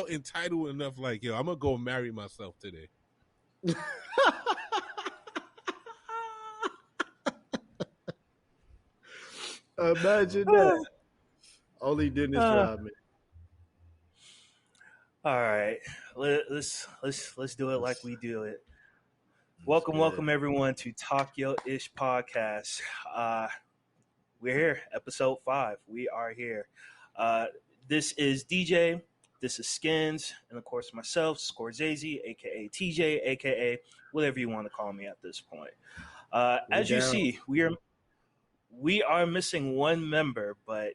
felt entitled enough, like, yo, I'm gonna go marry myself today. Imagine that. Only Dennis Rodman. All right, let's do it like we do it. Welcome everyone to Talkyourishpodcast. We're here, episode 5. We are here. This is DJ. This is Skins, and of course myself, Scorsese, aka TJ, aka whatever you want to call me at this point. As you see, we are missing one member, but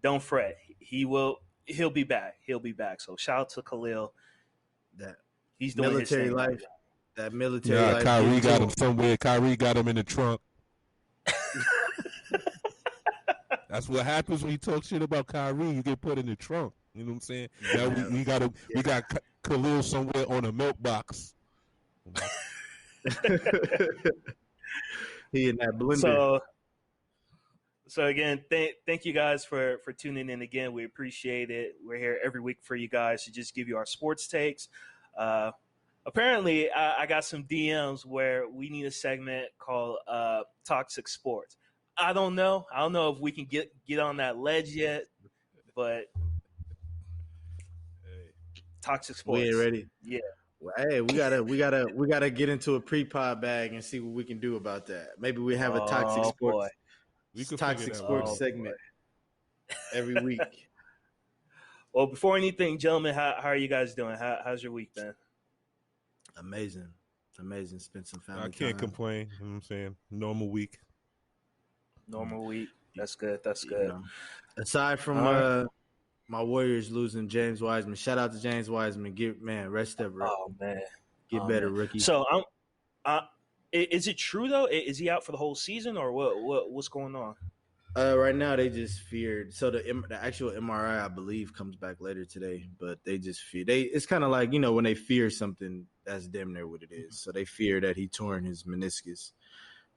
don't fret. He'll be back. He'll be back. So shout out to Khalil. He's doing military his thing life. right now. That military life. Kyrie got him somewhere. Kyrie got him in the trunk. That's what happens when you talk shit about Kyrie. You get put in the trunk. You know what I'm saying? Now we got Khalil somewhere on a milk box. He in that blender. So again, thank you guys for tuning in again. We appreciate it. We're here every week for you guys to just give you our sports takes. Apparently, I got some DMs where we need a segment called Toxic Sports. I don't know if we can get on that ledge yet, but Toxic Sports. We ain't ready. Yeah. Well, hey, we gotta get into a pre-pod bag and see what we can do about that. Maybe we have a toxic sports. Toxic sports segment every week. Well, before anything, gentlemen, how are you guys doing? How's your week been? Amazing. Spent some family time. I can't complain. You know what I'm saying? Normal week. That's good. You know, aside from my Warriors losing James Wiseman, shout out to James Wiseman. Rest up, bro. Oh man, get better, rookie. So is it true though? Is he out for the whole season or what's going on? Right now they just feared. So the actual MRI, I believe, comes back later today. But they just fear. It's kind of like, you know, when they fear something, that's damn near what it is. So they fear that he torn his meniscus.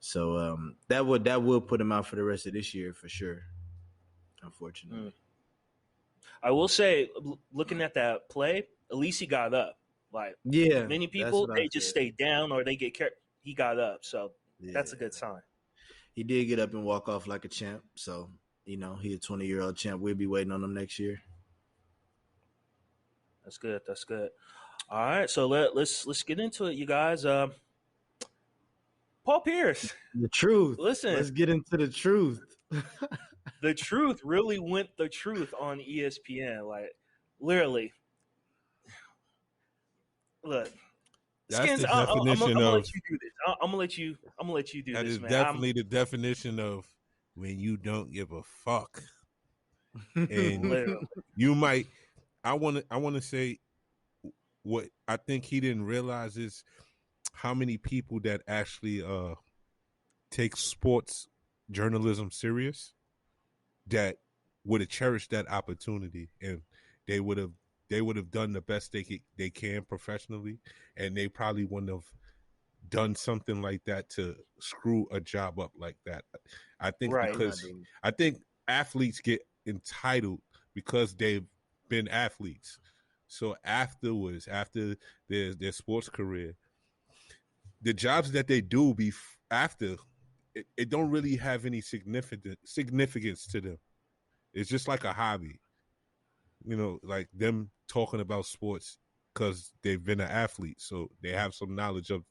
So that will put him out for the rest of this year for sure. Unfortunately, I will say, looking at that play, at least he got up. Like many people, they just stay down or they get carried. He got up, so that's a good sign. He did get up and walk off like a champ. So, you know, he a 20-year-old champ. We'll be waiting on him next year. That's good. All right, so let's get into it, you guys. Paul Pierce. The truth. Listen. Let's get into the truth. The truth really went the truth on ESPN. Like, literally. Look. That's Skins, the definition I'm gonna of. let you do this. I'm gonna let you do that this, is man. definitely the definition of when you don't give a fuck. And you might. I want to say what I think he didn't realize is how many people that actually take sports journalism serious that would have cherished that opportunity, and they would have done the best they can professionally, and they probably wouldn't have done something like that to screw a job up like that. I think because I think athletes get entitled because they've been athletes. So afterwards, after their sports career, the jobs that they do after, it don't really have any significance to them. It's just like a hobby. You know, like them talking about sports because they've been an athlete, so they have some knowledge of,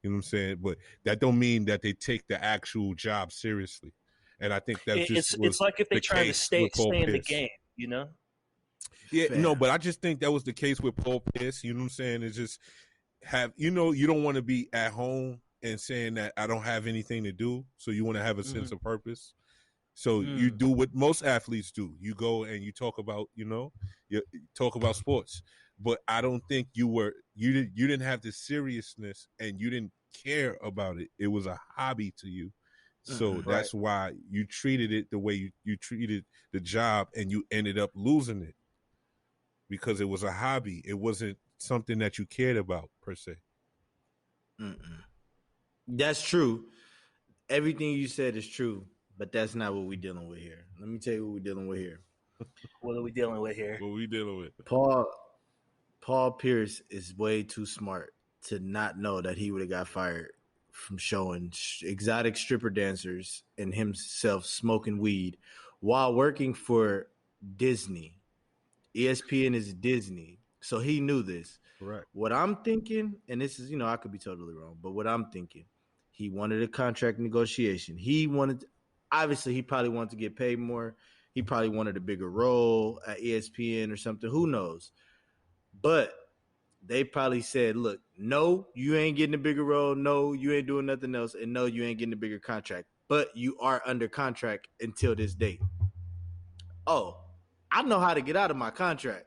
you know what I'm saying? But that don't mean that they take the actual job seriously. And I think that's it's like if they try to stay in the game, you know? Yeah, no, but I just think that was the case with Paul Pierce. You know what I'm saying? It's just you don't want to be at home and saying that I don't have anything to do. So you want to have a sense of purpose. So you do what most athletes do. You go and you talk about, you talk about sports. But I don't think you didn't have the seriousness and you didn't care about it. It was a hobby to you. So that's why you treated it the way you treated the job, and you ended up losing it because it was a hobby. It wasn't something that you cared about per se. That's true. Everything you said is true, but that's not what we're dealing with here. Let me tell you what we're dealing with here. What are we dealing with here? What we dealing with? Paul Pierce is way too smart to not know that he would have got fired from showing exotic stripper dancers and himself smoking weed while working for Disney. ESPN is Disney. So he knew this. Correct. What I'm thinking, and this is, I could be totally wrong, but what I'm thinking, he wanted a contract negotiation. Obviously, he probably wanted to get paid more. He probably wanted a bigger role at ESPN or something. Who knows? But they probably said, look, no, you ain't getting a bigger role. No, you ain't doing nothing else. And no, you ain't getting a bigger contract. But you are under contract until this date. Oh, I know how to get out of my contract.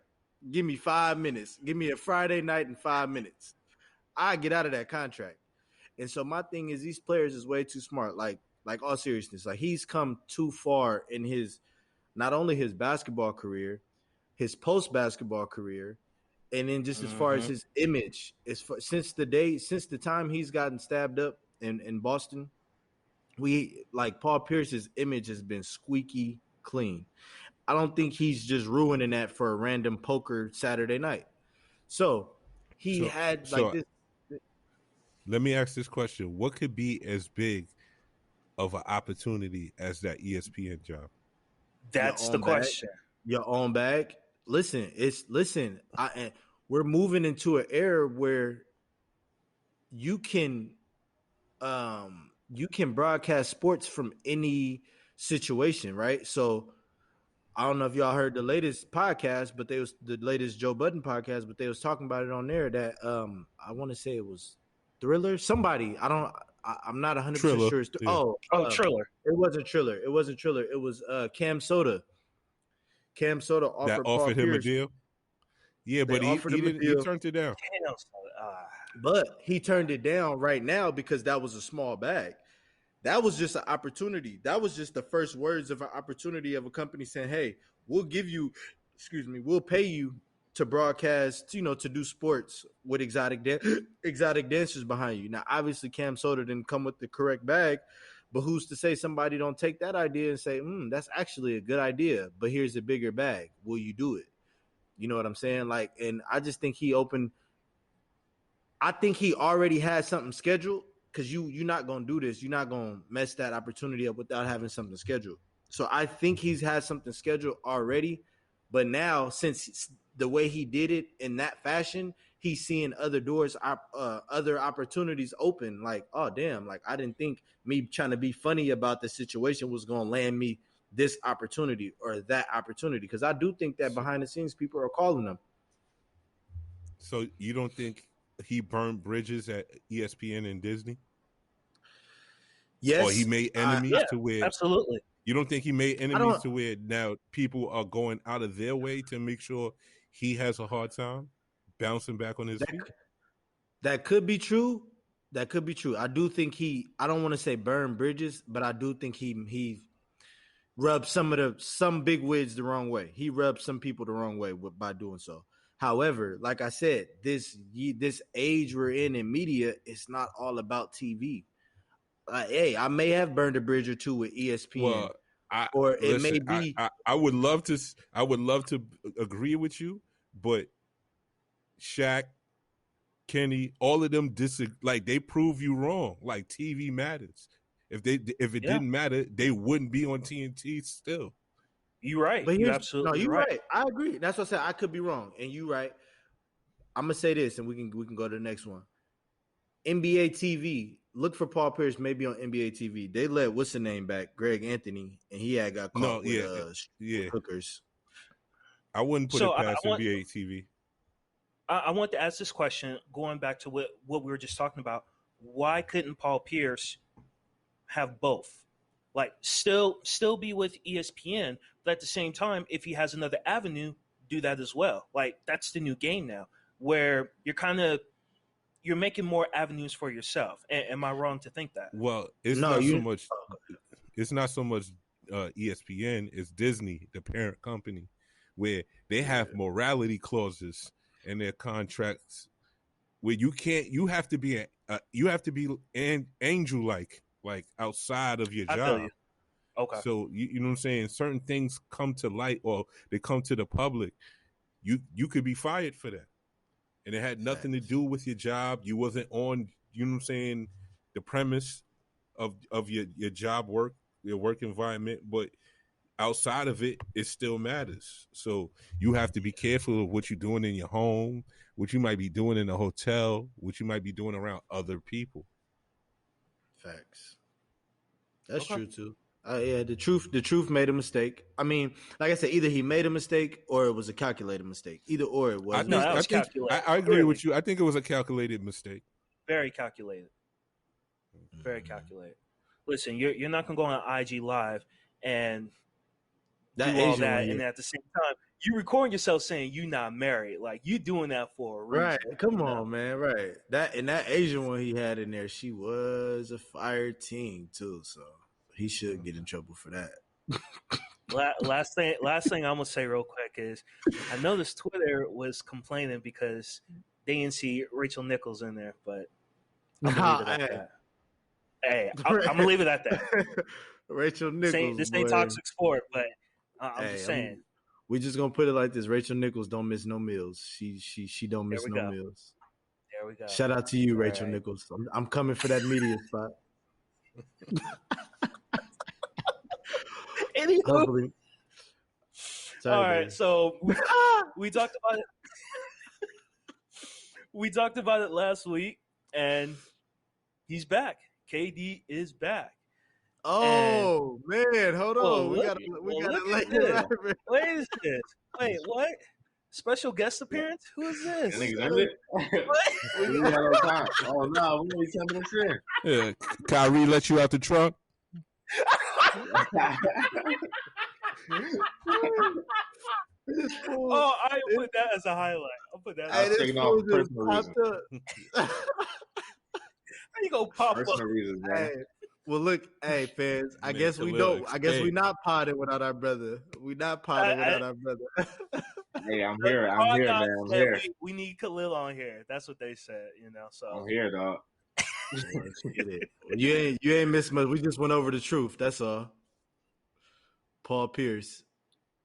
Give me 5 minutes. Give me a Friday night and 5 minutes. I get out of that contract. And so my thing is these players is way too smart. Like all seriousness, like he's come too far in his, not only his basketball career, his post-basketball career, and then just as far as his image, since the time he's gotten stabbed up in Boston, Paul Pierce's image has been squeaky clean. I don't think he's just ruining that for a random poker Saturday night. So he had this. Let me ask this question: what could be as big of an opportunity as that ESPN job? That's the question. Your own bag. Listen. We're moving into an era where you can broadcast sports from any situation, right? So I don't know if y'all heard the latest podcast, but the latest Joe Budden podcast, but they was talking about it on there that I want to say it was Thriller. Somebody, I'm not 100% sure. Triller. It wasn't Triller. It was Cam Soda. Cam Soda offered him Pierce a deal. Yeah, but he turned it down. But he turned it down right now because that was a small bag. That was just an opportunity. That was just the first words of an opportunity of a company saying, hey, we'll pay you to broadcast, to do sports with exotic dancers behind you. Now, obviously, Cam Soda didn't come with the correct bag, but who's to say somebody don't take that idea and say, that's actually a good idea, but here's a bigger bag. Will you do it? You know what I'm saying? And I just think I think he already had something scheduled. Because you're not going to do this. You're not going to mess that opportunity up without having something scheduled. So I think he's had something scheduled already. But now, since the way he did it in that fashion, he's seeing other doors, other opportunities open. Like, oh, damn, I didn't think me trying to be funny about the situation was going to land me this opportunity or that opportunity. Because I do think that behind the scenes, people are calling him. So you don't think he burned bridges at ESPN and Disney? Yes. Or he made enemies to where... Absolutely. You don't think he made enemies to where now people are going out of their way to make sure he has a hard time bouncing back on his feet? That could be true. I do think I don't want to say burn bridges, but I do think he rubbed some big wigs the wrong way. He rubbed some people the wrong way by doing so. However, like I said, this age we're in media, it's not all about TV. Hey, I may have burned a bridge or two with ESPN, may be. I would love to agree with you, but Shaq, Kenny, all of them they prove you wrong. Like TV matters. If it didn't matter, they wouldn't be on TNT still. You're right. But you're absolutely right. I agree. That's what I said. I could be wrong, and you're right. I'm gonna say this, and we can go to the next one. NBA TV. Look for Paul Pierce maybe on NBA TV. They let what's the name back, Greg Anthony, and he got caught with hookers. I wouldn't put it past NBA TV. I want to ask this question, going back to what we were just talking about. Why couldn't Paul Pierce have both? Still be with ESPN, but at the same time, if he has another avenue, do that as well. That's the new game now, where you're making more avenues for yourself. Am I wrong to think that? Well, it's not so much ESPN. It's Disney, the parent company, where they have morality clauses in their contracts where you have to be angel-like. Outside of your job. Okay. So you know what I'm saying? Certain things come to light or they come to the public. You could be fired for that. and it had nothing to do with your job. You wasn't on, you know what I'm saying, the premise of your job work, your work environment, but outside of it, it still matters. So you have to be careful of what you're doing in your home, what you might be doing in a hotel, what you might be doing around other people. Facts. That's true too. Yeah, the truth made a mistake. I mean, like I said, either he made a mistake or it was a calculated mistake. Either or it was. I agree with you. I think it was a calculated mistake. Very calculated. Very calculated. Listen, you're not gonna go on IG Live and that do all Asian that, and at the same time, you recording yourself saying you not married. Like you doing that for a reason. Right. Come on, man. Right. That Asian one he had in there, she was a fire team too. So he should get in trouble for that. Last thing I'm gonna say real quick is I know this Twitter was complaining because they didn't see Rachel Nichols in there, but I'm gonna leave it at that. Hey, I'm gonna leave it at that. Rachel Nichols. This ain't toxic sport, but I'm just saying. We just gonna put it like this: Rachel Nichols don't miss no meals. She don't miss no meals. There we go. Shout out to you, Rachel Nichols. I'm coming for that media spot. Anywho. All right, so we talked about it. We talked about it last week, and he's back. KD is back. Oh man, hold on. We gotta lay it out. Wait a minute. Wait, what? Special guest appearance? Who is this? Oh no, we only 10 minutes in. Yeah, Kyrie let you out the trunk. Oh, I put that as a highlight. I'll put that. I was taking off personal reasons. How you gonna pop personal up? Reasons, man. Hey, well, look, hey fans. I guess we don't. I guess we not potting without our brother. We not potting without our brother. Hey, I'm here. I'm here, man. I'm here. We need Khalil on here. That's what they said. You know, so I'm here, dog. You ain't missed much. We just went over the truth. That's all. Paul Pierce.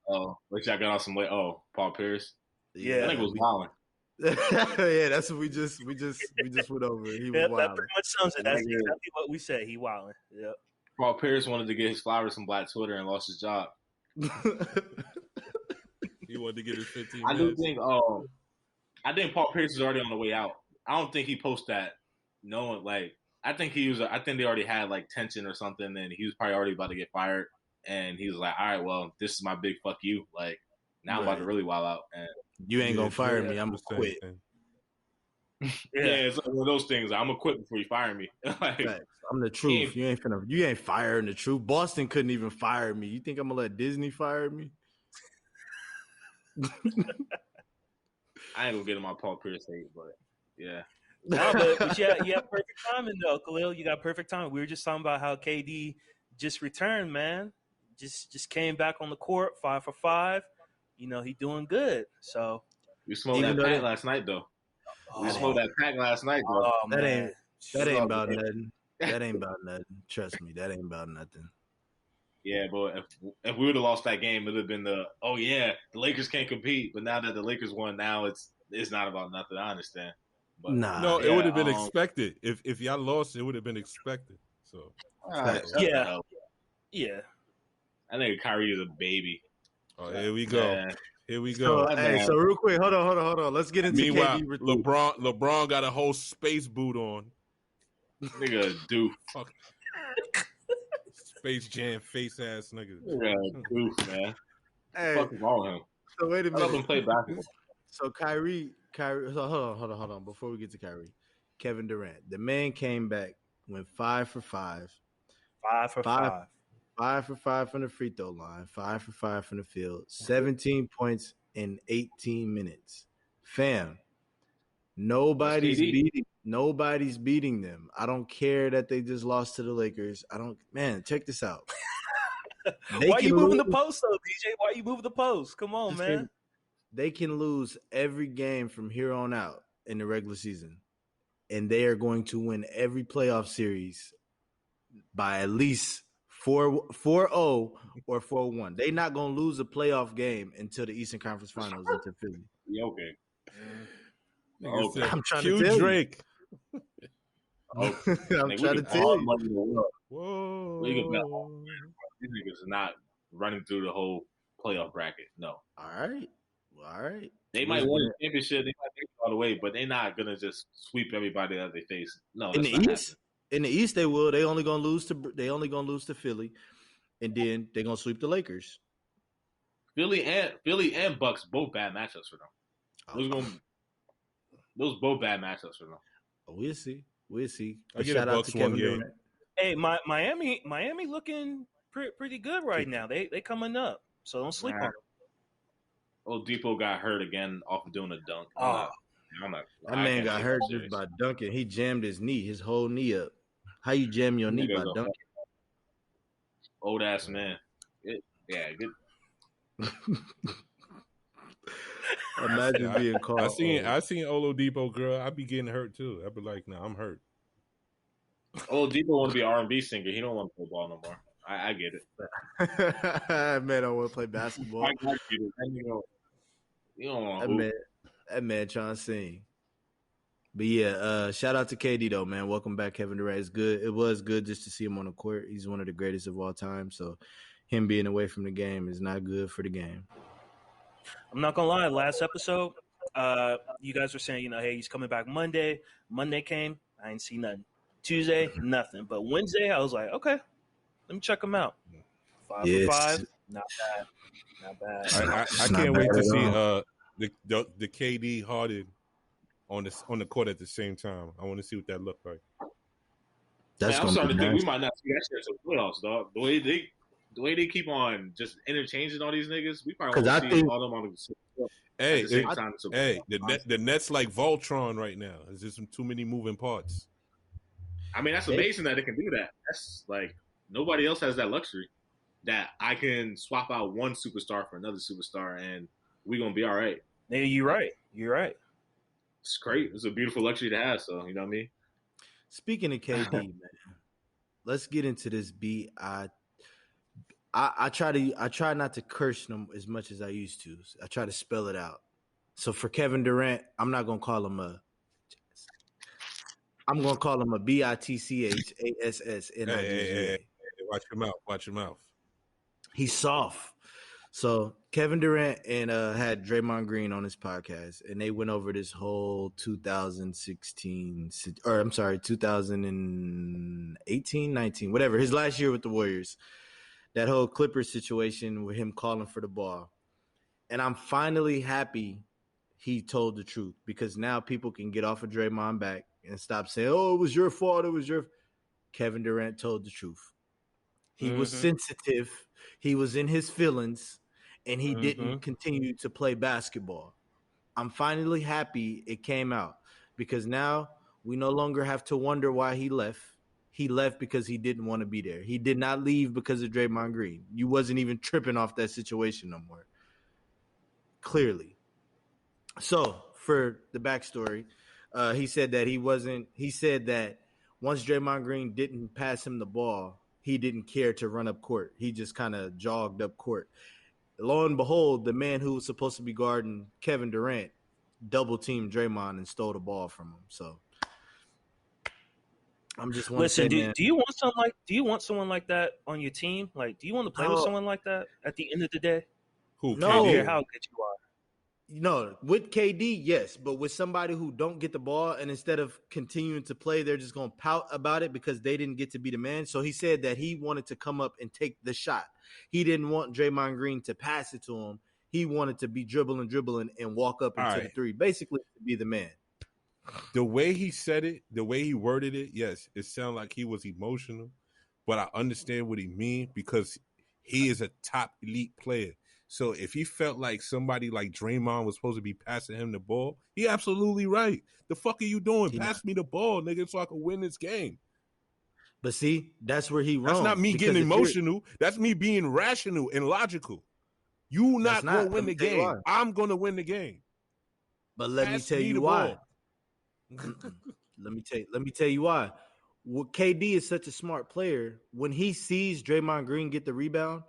Oh, which y'all got on some way. Oh, Paul Pierce. Yeah, I think it was wilding. Yeah, that's what we just went over. He was wild. That pretty much sums it. That's exactly what we said. He wilding. Yep. Paul Pierce wanted to get his flowers from Black Twitter and lost his job. He wanted to get his 15 I minutes. do think. I think Paul Pierce is already on the way out. I don't think he posted that knowing. Like, I think he was. I think they already had like tension or something, and he was probably already about to get fired. And he was like, "All right, well, this is my big fuck you. Like, now I'm about to really wild out." And you ain't gonna fire me. I'm gonna quit. It's like one of those things. I'm gonna quit before you fire me. Like, I'm the truth. You ain't firing the truth. Boston couldn't even fire me. You think I'm gonna let Disney fire me? I ain't gonna get in my Paul Pierce hate, but yeah. No, but you have perfect timing though, Khalil. You got perfect timing. We were just talking about how KD just returned, man. Just came back on the court, 5 for 5. You know, he doing good. So we smoked that pack last night, though. We smoked that pack last night, though. Oh, that ain't about nothing. That ain't about nothing. Trust me, that ain't about nothing. Yeah, but if we would have lost that game, it would have been the Lakers can't compete. But now that the Lakers won, now it's not about nothing. I understand. But it would have been expected. If y'all lost, it would have been expected. So yeah. I think Kyrie is a baby. Oh, here we go. Yeah. Here we go. So real quick, hold on. Let's get into Meanwhile, KD. LeBron got a whole space boot on. Nigga, doof. Fuck. Space Jam face ass nigga. Doof, man. Hey, fuck wrong with him. So wait a minute. Let him play basketball. So Kyrie. So hold on. Before we get to Kyrie, Kevin Durant, the man came back, went 5 for 5. 5 for 5. 5 for 5 from the free throw line, 5 for 5 from the field, 17 points in 18 minutes. Fam, nobody's beating them. I don't care that they just lost to the Lakers. Check this out. Why you moving the post though, DJ? Why you moving the post? Come on, man. They can lose every game from here on out in the regular season, and they are going to win every playoff series by at least 4-0 or 4-1. They're not going to lose a playoff game until the Eastern Conference Finals into Philly. Yeah, okay. Nigga said, I'm trying to cue tell you. Drake. Oh, I'm nigga, trying to tell all you. money in the world. Whoa. We could bet all the money. These niggas are not running through the whole playoff bracket. No. All right. Well, all right. They might win the championship. They might make it all the way, but they're not gonna just sweep everybody that they face. No, In that's the not East, happening. in the East, they will. They only gonna lose to Philly, and then they're gonna sweep the Lakers. Philly and Bucks both bad matchups for them. Those both bad matchups for them. We'll see. We'll see. I But get a shout out Bucks to one Kevin game. Durant. Hey, Miami looking pretty good right now. They coming up, so don't sleep on them. Oladipo got hurt again off of doing a dunk. Oh. That man got hurt just by dunking. He jammed his whole knee up. How you jam your knee by dunking? Old ass man. Good. Imagine being called. I seen Oladipo, girl. I be getting hurt too. I be like, nah, I'm hurt. Oladipo want to be an R&B singer. He don't want to play ball no more. I get it. Man, I want to play basketball. I get it. You don't want to that man trying to sing. But yeah, shout out to KD though, man. Welcome back, Kevin Durant. It's good. It was good just to see him on the court. He's one of the greatest of all time. So him being away from the game is not good for the game. I'm not gonna lie. Last episode, you guys were saying, hey, he's coming back Monday. Monday came, I ain't see nothing. Tuesday, nothing. But Wednesday, I was like, okay, let me check him out. 5 for 5, not bad. I can't wait to see the KD Harden on the court at the same time. I want to see what that look like. I'm starting to think we might not see that shit until playoffs, dog. The way they keep on just interchanging all these niggas, we probably won't see all of them on the same time. The Nets like Voltron right now. There's just too many moving parts. I mean, that's amazing that they can do that. That's like nobody else has that luxury. That I can swap out one superstar for another superstar, and we're gonna be all right. Yeah, you're right. It's great. It's a beautiful luxury to have. So you know what I mean. Speaking of KD, man, let's get into this beat. I try not to curse them as much as I used to. I try to spell it out. So for Kevin Durant, I'm not gonna call him I'm gonna call him a BITCHASSNIGGA. Hey, watch your mouth. He's soft. So Kevin Durant and had Draymond Green on his podcast, and they went over this whole 2018, 19, whatever, his last year with the Warriors. That whole Clippers situation with him calling for the ball. And I'm finally happy he told the truth, because now people can get off of Draymond back and stop saying, oh, it was your fault. Kevin Durant told the truth. He was sensitive. He was in his feelings, and he didn't continue to play basketball. I'm finally happy it came out, because now we no longer have to wonder why he left. He left because he didn't want to be there. He did not leave because of Draymond Green. You wasn't even tripping off that situation no more. Clearly. So for the backstory, he said that once Draymond Green didn't pass him the ball, he didn't care to run up court. He just kind of jogged up court. Lo and behold, the man who was supposed to be guarding Kevin Durant double teamed Draymond and stole the ball from him. So I'm just listen. Do you want someone like that on your team? Like, do you want to play with someone like that at the end of the day? Who? No, care how good you are. No, with KD, yes, but with somebody who don't get the ball, and instead of continuing to play, they're just going to pout about it because they didn't get to be the man. So he said that he wanted to come up and take the shot. He didn't want Draymond Green to pass it to him. He wanted to be dribbling and walk up into the three, basically to be the man. The way he said it, the way he worded it, yes, it sounded like he was emotional, but I understand what he mean, because he is a top elite player. So if he felt like somebody like Draymond was supposed to be passing him the ball, he absolutely right. The fuck are you doing? Pass me the ball, nigga, so I can win this game. But see, that's where he wrong. That's not me getting emotional. That's me being rational and logical. You not going to win the game. I'm going to win the game. But let me tell you why. Let me tell you why. Well, KD is such a smart player. When he sees Draymond Green get the rebound,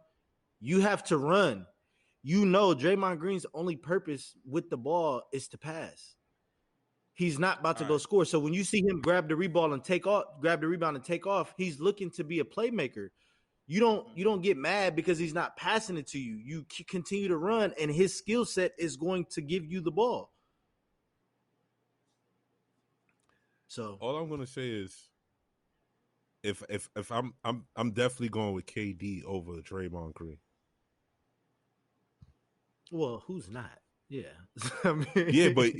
you have to run. You know Draymond Green's only purpose with the ball is to pass. he's not about to go score. So when you see him grab the rebound and take off, he's looking to be a playmaker. You don't get mad because he's not passing it to you. You continue to run, and his skill set is going to give you the ball. So all I'm gonna say is, if I'm definitely going with KD over Draymond Green. Well, who's not? Yeah, I mean, yeah, but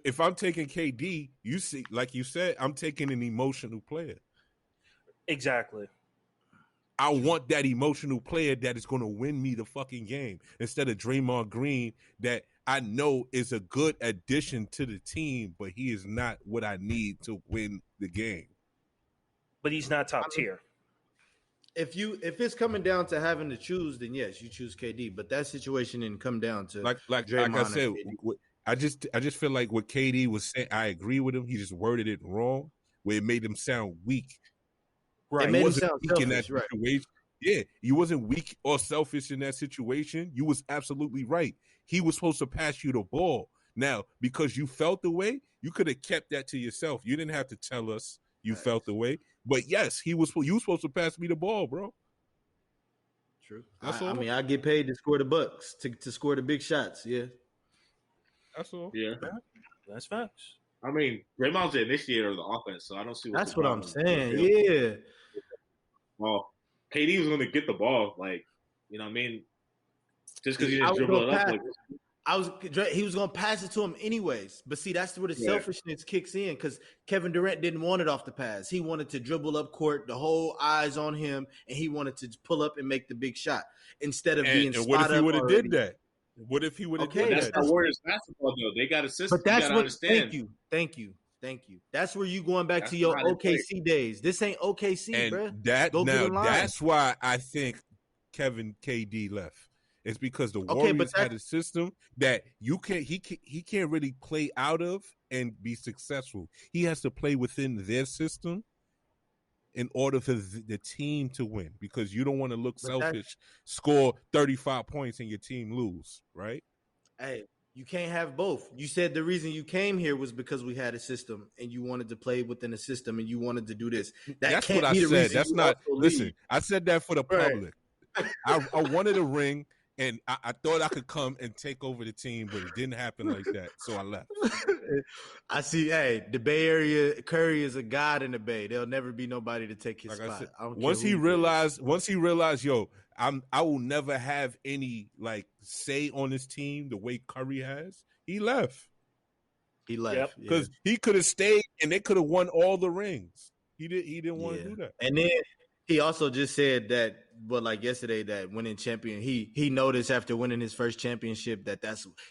if I'm taking KD, you see, like you said, I'm taking an emotional player. Exactly. I want that emotional player that is going to win me the fucking game instead of Draymond Green that I know is a good addition to the team, but he is not what I need to win the game. But he's not top tier. If it's coming down to having to choose, then yes, you choose KD. But that situation didn't come down to like Draymond I said. I just feel like what KD was saying, I agree with him. He just worded it wrong, where it made him sound weak. Right, it made him sound selfish. Right. Yeah, you wasn't weak or selfish in that situation. You was absolutely right. He was supposed to pass you the ball. Now, because you felt the way, you could have kept that to yourself. You didn't have to tell us you felt the way. But yes, you were supposed to pass me the ball, bro. True. I mean, I get paid to score the bucks, to score the big shots. Yeah. That's all. Yeah. That's facts. I mean, Draymond's the initiator of the offense, so I don't see what that's what I'm saying. Yeah. Well, KD was going to get the ball, like, you know what I mean? Just because he didn't dribble it up. He was going to pass it to him anyways. But see, that's where the selfishness kicks in because Kevin Durant didn't want it off the pass. He wanted to dribble up court, the whole eyes on him, and he wanted to pull up and make the big shot instead of being spot up. What if he would have did that? What if he would have did that? That's not Warriors basketball, though. They got a system. But that's what. Understand. Thank you. That's where you going back to your OKC days. This ain't OKC, bro. That's why I think KD left. It's because the Warriors had a system that he can't really play out of and be successful. He has to play within their system in order for the team to win, because you don't want to look selfish, score 35 points and your team lose, right? Hey, you can't have both. You said the reason you came here was because we had a system and you wanted to play within a system and you wanted to do this. That's what I said. That's not, listen, I said that for the public. I wanted a ring. And I thought I could come and take over the team, but it didn't happen like that. So I left. I see. Hey, the Bay Area, Curry is a god in the Bay. There'll never be nobody to take his spot. Once he realized, yo, I will never have any like say on this team the way Curry has. He left. Because he could have stayed and they could have won all the rings. He didn't want to do that. And then he also just said that, like yesterday, that winning champion, he noticed after winning his first championship that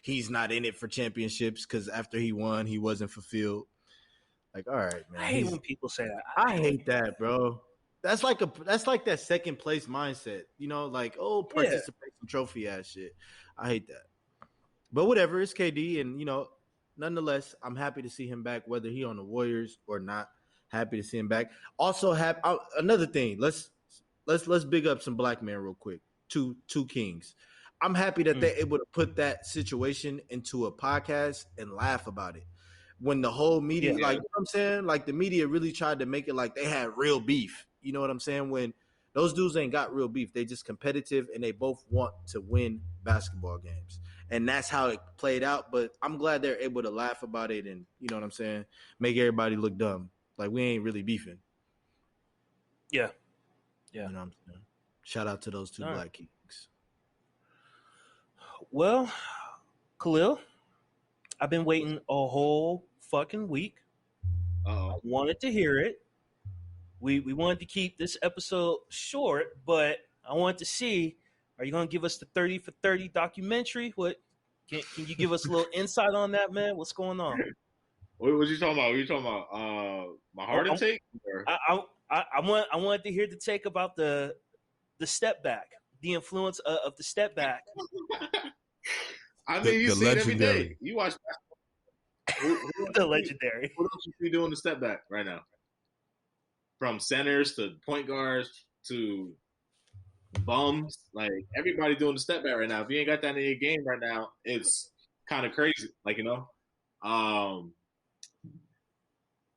he's not in it for championships because after he won, he wasn't fulfilled. Like, all right, man. I hate when people say that. I hate that, bro. That's like that second place mindset, like, participation trophy ass shit. I hate that. But whatever, it's KD, and nonetheless, I'm happy to see him back, whether he on the Warriors or not. Happy to see him back. Also, another thing. Let's big up some black men real quick. Two kings. I'm happy that they're able to put that situation into a podcast and laugh about it. When the whole media, like, you know what I'm saying, like the media really tried to make it like they had real beef. You know what I'm saying? When those dudes ain't got real beef, they just competitive and they both want to win basketball games. And that's how it played out. But I'm glad they're able to laugh about it and, you know what I'm saying, make everybody look dumb. Like, we ain't really beefing. Yeah. You know what I'm saying? Shout out to those two black kings. Well, Khalil, I've been waiting a whole fucking week. I wanted to hear it. We wanted to keep this episode short, but I wanted to see, are you going to give us the 30 for 30 documentary? What can you give us a little insight on that, man? What's going on? What you talking about? What you talking about? My Harden take? I wanted to hear the take about the step back, the influence of the step back. I mean, you see it every day. You watch the legendary. What else you doing the step back right now? From centers to point guards to bums, like everybody doing the step back right now. If you ain't got that in your game right now, it's kind of crazy. Like,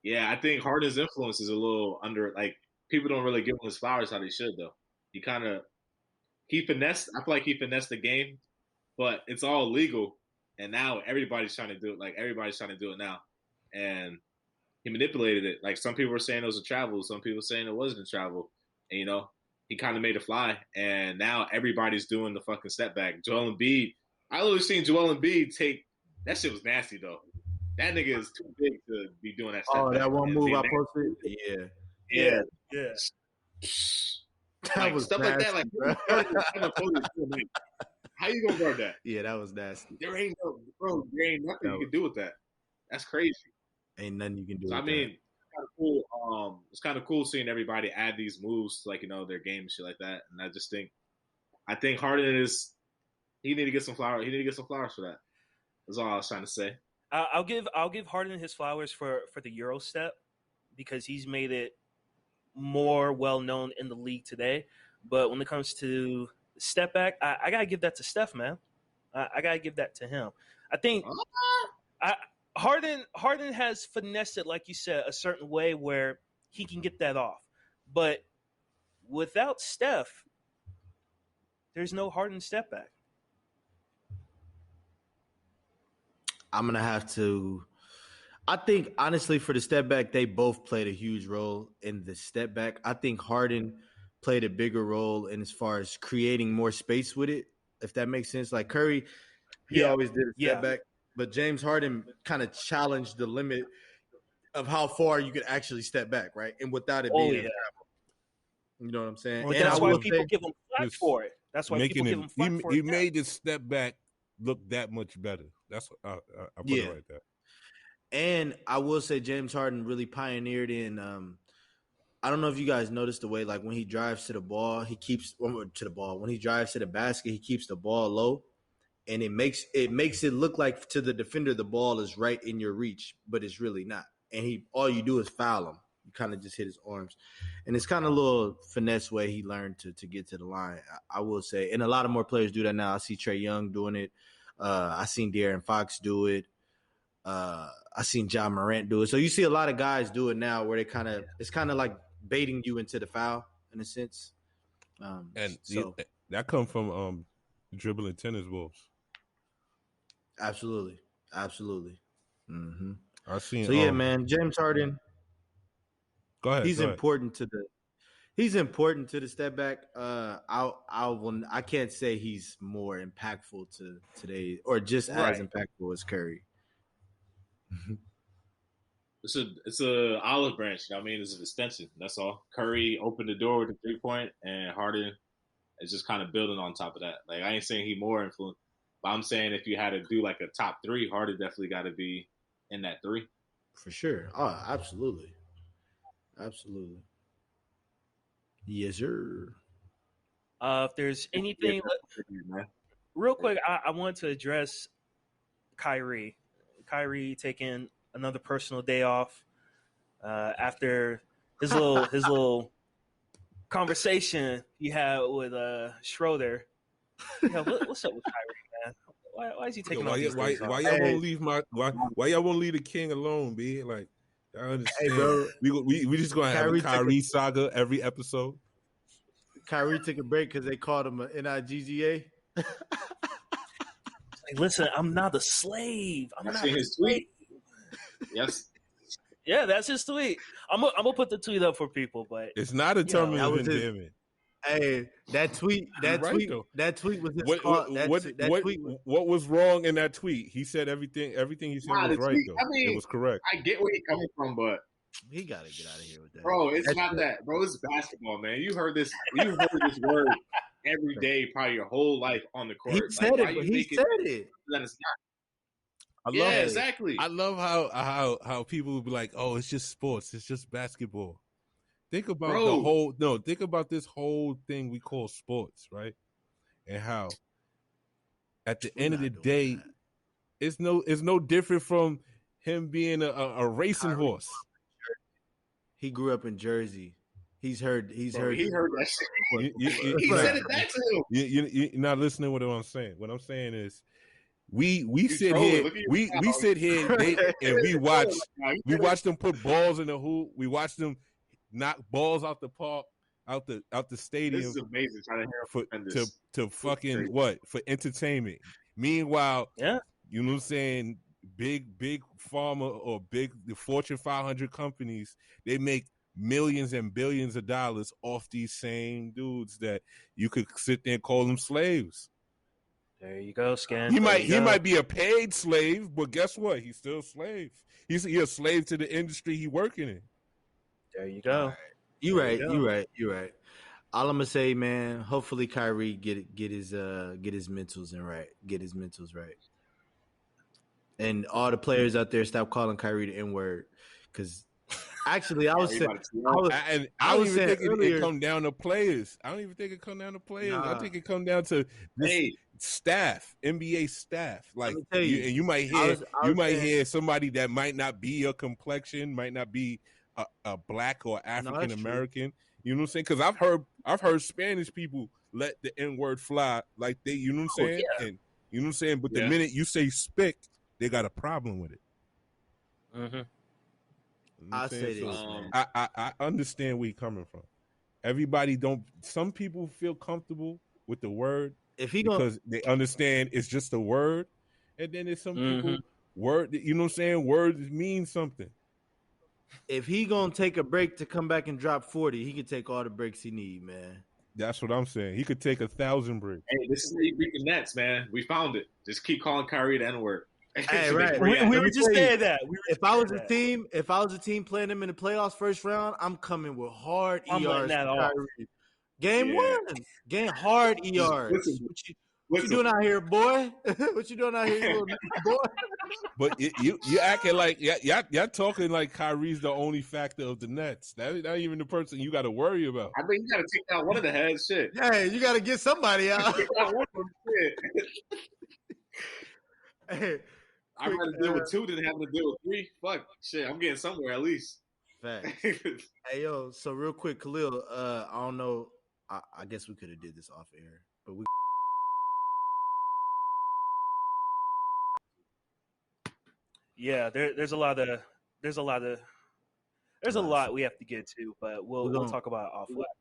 Yeah, I think Harden's influence is a little under. Like people don't really give him his flowers how they should though. He finessed. I feel like he finessed the game, but it's all legal, and now everybody's trying to do it. Like everybody's trying to do it now, and he manipulated it. Like some people were saying it was a travel, some people were saying it wasn't a travel, and he kind of made it fly, and now everybody's doing the fucking step back. Joel Embiid, I literally seen Joel Embiid take that shit was nasty though. That nigga is too big to be doing that step back. That one move I posted? Yeah. That was stuff nasty, like that. Like, how you gonna guard that? Yeah, that was nasty. There ain't nothing you can do with that. That's crazy. Ain't nothing you can do. So, I mean, it's kind of cool. It's kind of cool seeing everybody add these moves to, like, their game and shit like that. And I think Harden he need to get some flowers. He need to get some flowers for that. That's all I was trying to say. I'll give Harden his flowers for the Euro step because he's made it more well known in the league today. But when it comes to step back, I gotta give that to Steph, man. I gotta give that to him. I think Harden has finessed it, like you said, a certain way where he can get that off. But without Steph, there's no Harden step back. I'm going to have to – I think, honestly, for the step back, they both played a huge role in the step back. I think Harden played a bigger role in as far as creating more space with it, if that makes sense. Like Curry, he always did a step back. But James Harden kind of challenged the limit of how far you could actually step back, right? And without it being a travel. You know what I'm saying? Well, and that's why people give him flack for it. That's why people give him flack for it. He made his step back look that much better. That's what I put it right there. And I will say James Harden really pioneered in I don't know if you guys noticed the way, like, when he drives to the ball, when he drives to the basket, he keeps the ball low. And it makes it look like to the defender the ball is right in your reach, but it's really not. And all you do is foul him. You kind of just hit his arms. And it's kind of a little finesse way he learned to get to the line, I will say. And a lot of more players do that now. I see Trae Young doing it. I seen De'Aaron Fox do it. I seen John Morant do it. So you see a lot of guys do it now where it's kind of like baiting you into the foul in a sense. That come from dribbling tennis balls. Absolutely. Mm-hmm. I seen. So yeah, man, James Harden. Go ahead. He's important to the step back. I can't say he's more impactful to today or just as impactful as Curry. It's a olive branch. I mean, it's an extension. That's all. Curry opened the door with the 3-point, and Harden is just kind of building on top of that. Like, I ain't saying he more influential, but I'm saying if you had to do like a top 3, Harden definitely got to be in that 3 for sure. Oh, absolutely. Yes, sir. If there's anything, real quick, I want to address Kyrie. Kyrie taking another personal day off after his little conversation he had with Schroeder. What's up with Kyrie, man? Why is he taking all these days off? Why y'all won't leave why y'all won't leave the king alone, B? Like, I understand. Hey, bro, we just gonna have a Kyrie saga every episode. Kyrie took a break because they called him an NIGGA. Like, listen, I'm not a slave. I'm not his tweet. Yes. Yeah, that's his tweet. I'm gonna put the tweet up for people, but it's not a term of endearment. Hey, that tweet was what was wrong in that tweet? He said everything he said was right though. I mean, it was correct. I get where he's coming from, but he gotta get out of here with that. Bro, it's not that. Bro, it's basketball, man. You heard this word every day, probably your whole life on the court. He said it. Then it's not. Exactly. I love how people would be like, "Oh, it's just sports. It's just basketball." Think about think about this whole thing we call sports, right? And how at the end of the day, it's no different from him being a racing horse. He grew up in Jersey. He heard that shit. He said it back to him. You're not listening to what I'm saying. What I'm saying is We He's sit trolling. here, Look at your we mouth. sit here, and we watch them put balls in the hoop. We watch them knock balls out the park, out the This stadium is amazing. Trying to hear him for defend this. to fucking Crazy. what, for entertainment. Meanwhile, Yeah. you know what I'm saying, big pharma or the Fortune 500 companies, they make millions and billions of dollars off these same dudes that you could sit there and call them slaves. There you go, Scan. He might be a paid slave, but guess what? He's still a slave. He's a slave to the industry he working in. There you go. Right. You right. All I'm gonna say, man. Hopefully, Kyrie get his mentals right, and all the players out there stop calling Kyrie the N-word, because actually, I don't even think it come down to players. I don't even think it come down to players. Nah. I think it come down to this staff, NBA staff. Like, you might hear somebody that might not be your complexion, might not be a black or African American. You know what I'm saying? Because I've heard Spanish people let the N-word fly, like they, you know what I'm saying? Yeah. And you know what I'm saying? But the minute you say spick, they got a problem with it. Mm-hmm. I say this, man. I understand where you're coming from. Some people feel comfortable with the word because they understand it's just a word. And then there's some people, word, you know what I'm saying? Words mean something. If he gonna take a break to come back and drop 40, he can take all the breaks he need, man. That's what I'm saying. He could take 1,000 breaks. Hey, this is how you beat the Nets, man. We found it. Just keep calling Kyrie the N-word. Hey, right. We were just saying that. If I was a team playing them in the playoffs first round, I'm coming with hard ERs. Game one, game hard ERs. What you doing out here, boy? What you doing out here, you little boy? But you acting like y'all talking like Kyrie's the only factor of the Nets. That's not even the person you got to worry about. I think you got to take out one of the heads. Shit. Hey, you got to get somebody out. Hey, I'd rather deal with two than having to deal with three. Fuck, shit, I'm getting somewhere at least. Facts. Hey, yo, so real quick, Khalil, I don't know. I guess we could have did this off air, but we. Yeah, there's a lot we have to get to, but we'll talk about it off wax.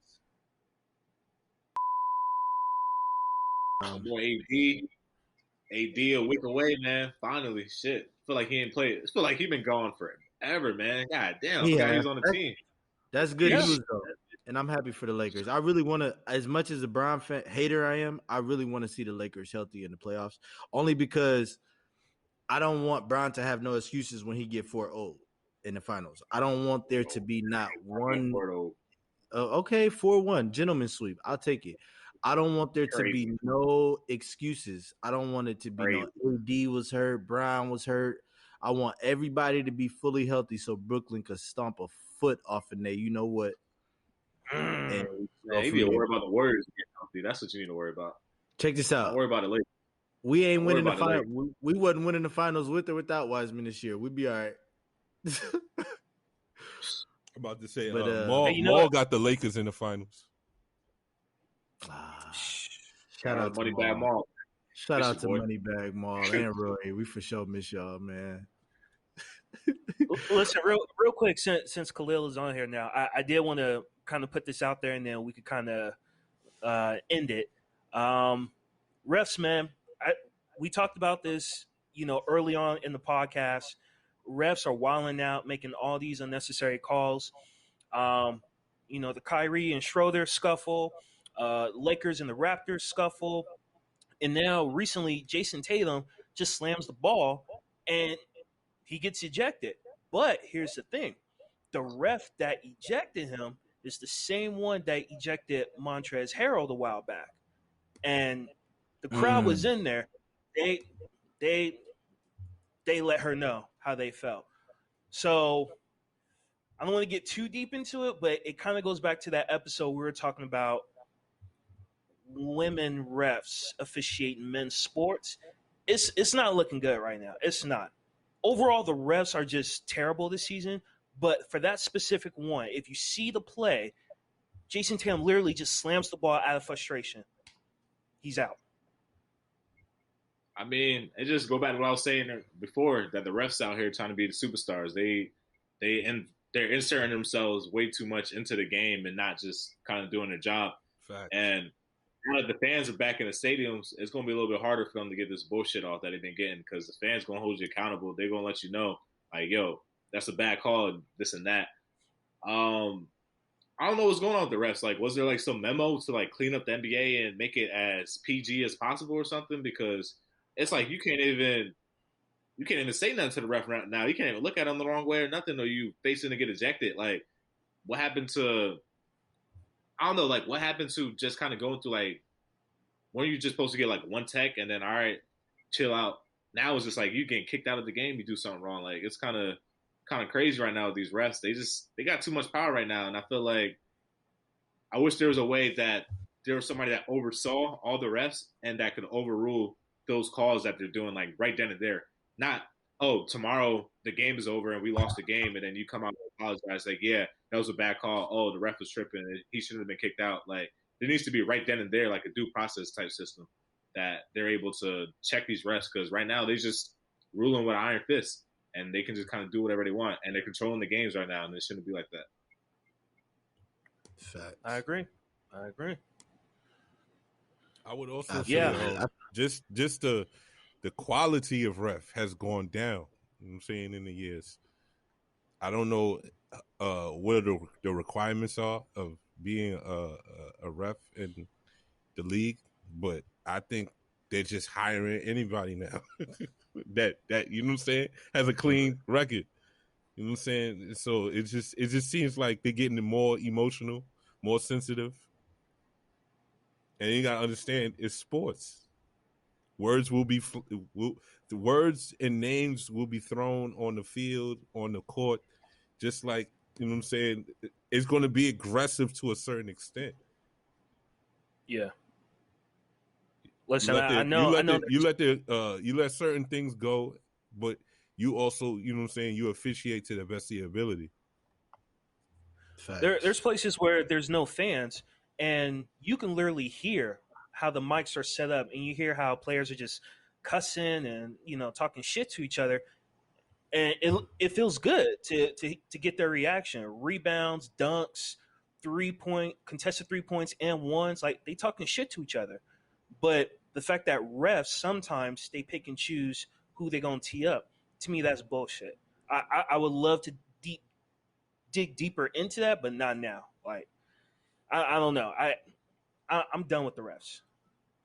Boy, AD a week away, man. Finally, shit. Feel like he ain't played. Feel like he been gone forever, man. God damn, I forgot he was on the team. That's good news though, and I'm happy for the Lakers. I really want to, as much as a Bron hater I am, I really want to see the Lakers healthy in the playoffs. Only because I don't want Bron to have no excuses when he get 4-0 in the finals. I don't want there to be not one. Okay, 4-1, gentleman sweep. I'll take it. I don't want there to be no excuses. I don't want it to be no AD was hurt, Brown was hurt. I want everybody to be fully healthy so Brooklyn could stomp a foot off of there. You know what? And you need to worry about the Warriors getting healthy. That's what you need to worry about. Check this out. Don't worry about it later. We ain't winning the finals. We wasn't winning the finals with or without Wiseman this year. We'd be all right. I'm about to say, but, Maul got the Lakers in the finals. Shout out to Moneybag Maul. Shout out to Moneybag Maul and Roy. We for sure miss y'all, man. Listen, real quick, since Khalil is on here now, I did want to kind of put this out there, and then we could kind of end it. Refs, man, we talked about this, early on in the podcast. Refs are wilding out, making all these unnecessary calls. The Kyrie and Schroeder scuffle, Lakers and the Raptors scuffle, and now recently Jason Tatum just slams the ball and he gets ejected. But here's the thing. The ref that ejected him is the same one that ejected Montrezl Harrell a while back. And the crowd was in there. They let her know how they felt. So I don't want to get too deep into it, but it kind of goes back to that episode we were talking about women refs officiating men's sports. It's not looking good right now. It's not. Overall, the refs are just terrible this season. But for that specific one, if you see the play, Jason Tatum literally just slams the ball out of frustration. He's out. I mean, it just go back to what I was saying before, that the refs out here trying to be the superstars. They're inserting themselves way too much into the game and not just kind of doing their job. Facts. And now that the fans are back in the stadiums, it's going to be a little bit harder for them to get this bullshit off that they've been getting, because the fans going to hold you accountable. They're going to let you know, like, yo, that's a bad call, this and that. I don't know what's going on with the refs. Like, was there like some memo to like clean up the NBA and make it as PG as possible or something? Because it's like you can't even say nothing to the ref right now. You can't even look at him the wrong way or nothing, or you facing to get ejected. Like, what happened to? I don't know. Like, what happened to just kind of going through, like, weren't you just supposed to get like one tech and then all right, chill out? Now it's just like you getting kicked out of the game. You do something wrong. Like, it's kind of crazy right now with these refs. They got too much power right now, and I feel like I wish there was a way that there was somebody that oversaw all the refs and that could overrule those calls that they're doing, like right then and there. Not, oh, tomorrow the game is over and we lost the game, and then you come out and apologize, like, yeah, that was a bad call. Oh, the ref was tripping. He shouldn't have been kicked out. Like, there needs to be right then and there, like a due process type system that they're able to check these refs, because right now they just ruling with an iron fist and they can just kind of do whatever they want, and they're controlling the games right now, and it shouldn't be like that. Facts. I agree. I would also Yeah. say just the quality of ref has gone down. You know what I'm saying, in the years. I don't know what the requirements are of being a ref in the league, but I think they're just hiring anybody now that you know what I'm saying has a clean record. You know what I'm saying? So it just seems like they're getting more emotional, more sensitive. And you gotta understand, it's sports. Words the words and names will be thrown on the field, on the court, just like, you know what I'm saying. It's going to be aggressive to a certain extent. Yeah. Listen, you let certain things go, but you also, you know what I'm saying, you officiate to the best of your ability. There's places where there's no fans, and you can literally hear how the mics are set up, and you hear how players are just cussing and talking shit to each other, and it feels good to get their reaction. Rebounds, dunks, contested 3 points and ones, like they talking shit to each other. But the fact that refs sometimes they pick and choose who they're gonna tee up, to me that's bullshit. I would love to dig deeper into that, but not now. Like I don't know. I'm done with the refs.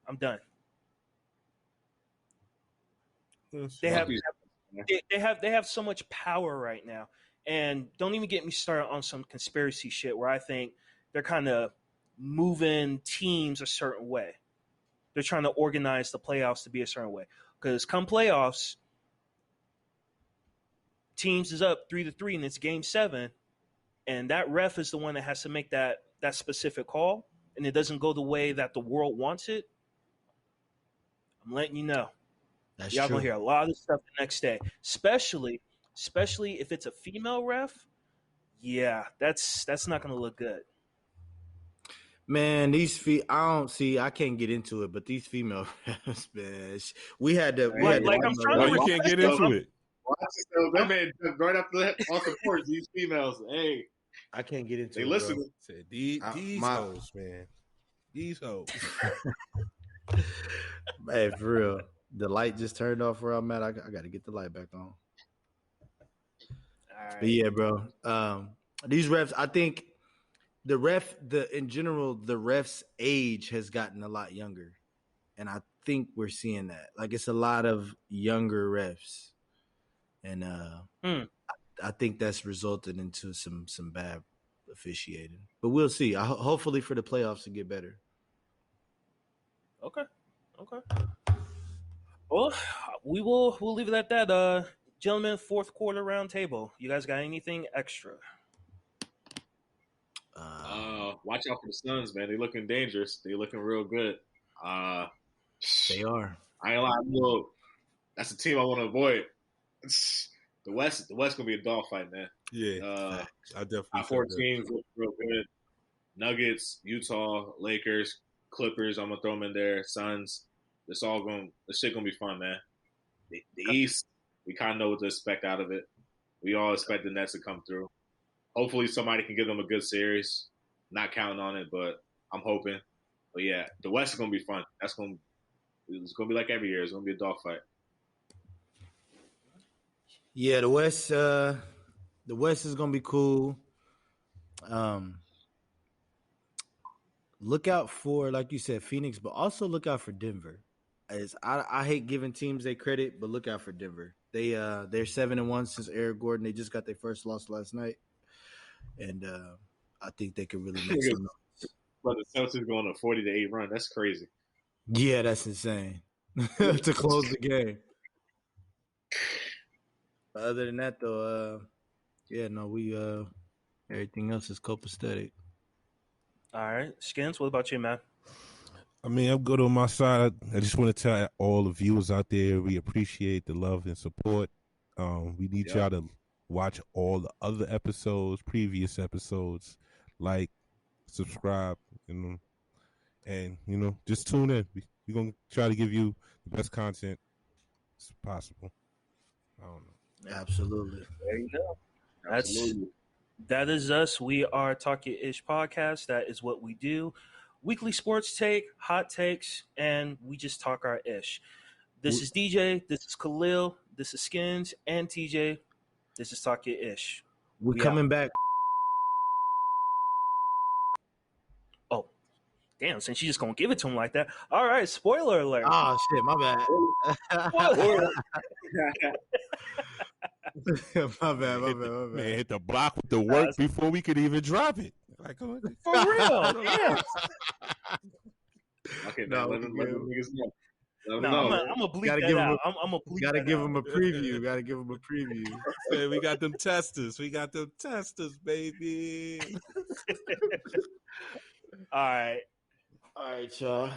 I'm done. They have so much power right now, and don't even get me started on some conspiracy shit where I think they're kind of moving teams a certain way. They're trying to organize the playoffs to be a certain way, because come playoffs, teams is up 3-3 and it's game 7, and that ref is the one that has to make that specific call, and it doesn't go the way that the world wants it. I'm letting you know. That's Y'all true. gonna hear a lot of stuff the next day, especially if it's a female ref. Yeah, that's not gonna look good. Man, I can't get into it, but these female refs, man, we had to. I'm trying to. You can't get into it. That man right off the porch. These females, hey, I can't get into they it. listen. Bro. Say, these hoes, man. These hoes. Hey, for real. The light just turned off where I'm at. I got to get the light back on. All right. But yeah, bro. These refs, I think in general, the refs' age has gotten a lot younger. And I think we're seeing that. Like, it's a lot of younger refs. And I think that's resulted into some bad officiating. But we'll see. Hopefully for the playoffs to get better. Okay. Well, we'll leave it at that. Gentlemen, fourth quarter round table. You guys got anything extra? Watch out for the Suns, man. They looking dangerous. They looking real good. They are. I ain't lying. That's a team I want to avoid. The West gonna be a dogfight, man. Yeah, I definitely. 4 teams look real good. Nuggets, Utah, Lakers, Clippers. I'm gonna throw them in there. Suns. This shit gonna be fun, man. The East, we kind of know what to expect out of it. We all expect the Nets to come through. Hopefully, somebody can give them a good series. Not counting on it, but I'm hoping. But yeah, the West is gonna be fun. It's gonna be like every year. It's gonna be a dogfight. Yeah, the West is gonna be cool. Look out for, like you said, Phoenix, but also look out for Denver. I hate giving teams their credit, but look out for Denver. They're 7-1 since Eric Gordon. They just got their first loss last night, and I think they could really make some noise. But the Celtics going on a 40-8 run. That's crazy. Yeah, that's insane to close the game. But other than that, though, we everything else is copacetic. All right, Skins. What about you, man? I mean, I'm good on my side. I just want to tell all the viewers out there, we appreciate the love and support. We need y'all to watch all the other episodes, previous episodes, like, subscribe, and just tune in. We're going to try to give you the best content as possible. I don't know. Absolutely. There you go. That is us. We are Talk Your Ish Podcast. That is what we do. Weekly sports take, hot takes, and we just talk our ish. This is DJ. This is Khalil. This is Skins and TJ. This is Talk Your Ish. We're coming back. Oh, damn! Since you just gonna give it to him like that, all right. Spoiler alert. Oh shit, my bad. my bad. Man, hit the block with the work before we could even drop it. Like, for real, yeah. Okay, man. Let them niggas know. I'm gonna bleep that out. I'm gonna bleep Gotta give them a preview. Gotta give them a preview. Hey, we got them testers. baby. All right, y'all.